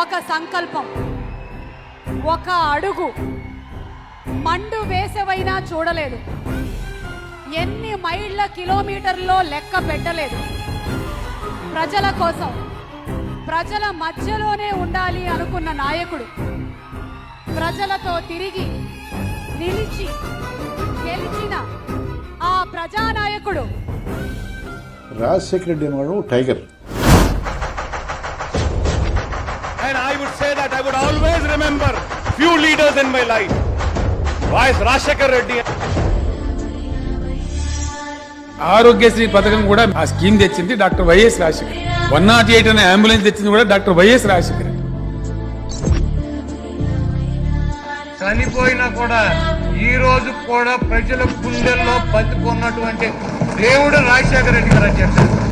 ఒక సంకల్పం, ఒక అడుగు, మండు వేసవైనా చూడలేదు, ఎన్ని మైళ్ళ కిలోమీటర్లో లెక్క పెట్టలేదు. ప్రజల కోసం, ప్రజల మధ్యలోనే ఉండాలి అనుకున్న నాయకుడు, ప్రజలతో తిరిగి నిలిచి గెలిచిన ఆ ప్రజానాయకుడు రాజశేఖర రెడ్డి అనేవాడు tiger. And I would say that I would always remember few leaders in my life. Vice Rajshekar Reddy. Aarogyasri పథకం కూడా ఆ స్కీమ్ తెచ్చింది డాక్టర్ వైఎస్ రాజశేఖర్. 108 అనే అంబులెన్స్ తెచ్చింది కూడా డాక్టర్ వైఎస్ రాజశేఖర్. చనిపోయినా కూడా ఈ రోజు కూడా ప్రజల గుండెల్లో బతుకున్నటువంటి దేవుడు రాజశేఖర రెడ్డి గారు అని చెప్పారు.